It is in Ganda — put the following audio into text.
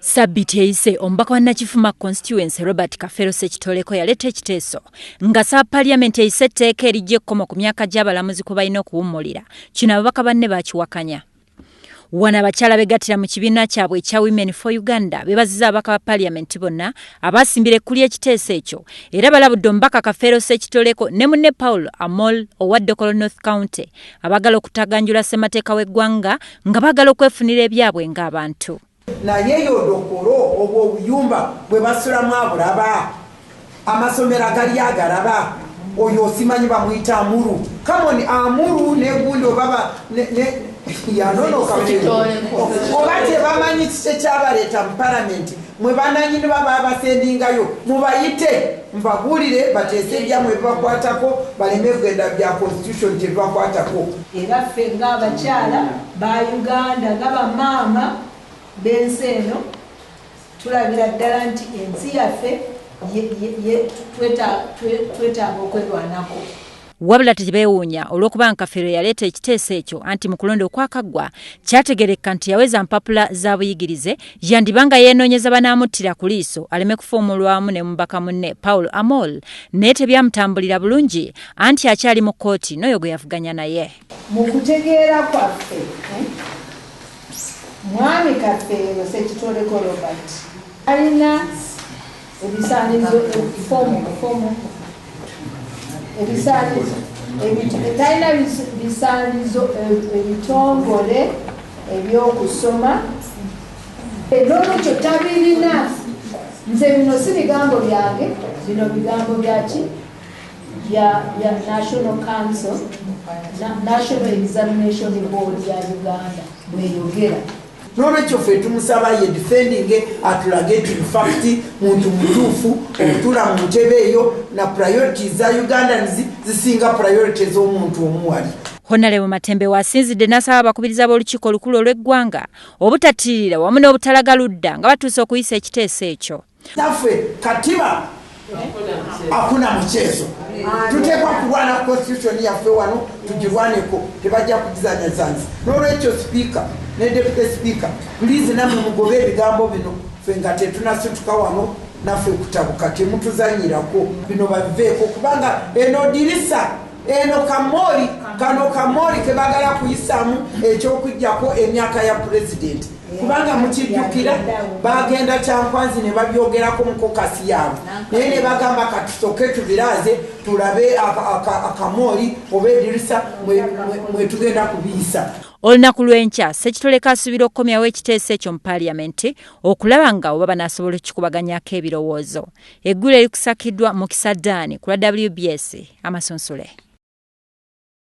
Sabiti eyise omubaka wa Nakifuma constituency Robert Kafero Sekitoleko yaleta ekiteeso nga sa parliament eyise etteeka erijja ekkomo ku myaka gy'abalamuzi kwe balina okuwummulira. Kino ababaka banne bakiwakanya. Wana abakyala begattira mu kibiina kyabwe ekya Women for Uganda beebazizza ababaka ba parliament bonna abaasimbira ekkuli ekiteeso ekyo era balabudde omubaka Kafero Sekitoleko ne munne Paul Amol owa Dokolo North County abagala okutaganjula ssemateeka w'eggwanga nga baagala okwefunira ebyabwe ng'abantu. Naye yo Dokolo obwo obuyumba bwe basulamu abulaba amasomero agali agalaba oyo osimanyi bamuyita Amuru. Come on, Amuru negundi obaba yanonoka oba tebamanyi kiki kyabaleeta mu palamenti mwe bananyini baba abasendingayo mubayite mbabuulire bateese ebyamwe bibakwatako baleme kugenda bya constitution tebibakwatako. Era ffe ng'abakyala ba Uganda nga bamaama b'ensi eno tulabira ddala nti ensi yaffe twetaaga okwerwanako. Wabula tebeewuunya olw'okuba Kafero yaleeta ekiteeso ekyo anti mu kulonda okwakaggwa kyategerekka nti yaweza mpapula za buyigirize yandibanga yeenoonyeza banaamuttira ku liiso aleme kufuumulwamu ne mubaka munne Paul Amol naye tebyamutambulira bulungi anti akyali mu kkooti n'oyo gwe yavuganya naye. Mu kutegeera kwaffe Mwami Kafero Sekitoleko Robert alina ebisaanizo talina bisaanizo ebitongole ebyokusoma n'olwekyo tabirina. Nze bino si bigambo byange, bino bigambo byaki bya National Council, National Examination Board ya Uganda mweyogera. N'olwekyo ffe tumusaba ye defending atulage nti infacti muntu mutuufu otula mu ntebe eyo na priorities za Ugandans zisinga priorities z'omuntu omuwali. Honorable Matembe wasinzidde n'asaba abakubiriza b'olukiiko olukulu olw'eggwanga obutatirira wamu n'obutalaga ludda nga batuuse okuyisa ekiteeso ekyo. Naffe katiba hakuna mchezo. Tutekwa kulwana constitution yaffe wano tugirwaneko tebajja kugizanya zanzi. N'olwekyo speaker ne deputy speaker please namwe mugobe ebigambo bino ffe nga tetunasituka wano naffe kutabuka temutuzanyirako bino babiveeko kubanga eno dirisa eno kamori kebagala kuyisaamu ekyokujjako emyaka ya president kubanga mukijjukira bagenda Kyankwanzi ne babyogerako mu kokasi yaabwe naye ne bagamba katusoke tubiraze tulabe akamori oba edirisa mwe tugenda kubiyisa. Olunaku lw'enkya Sekitoleko asuubira okukomyawo ekiteeso ekyo mu paaliyamenti okulaba nga oba banaasobola okukubaganyako ebirowoozo. Eggulu erikusakiddwa mu Kisaddaani ku lwa WBS Amasonsole.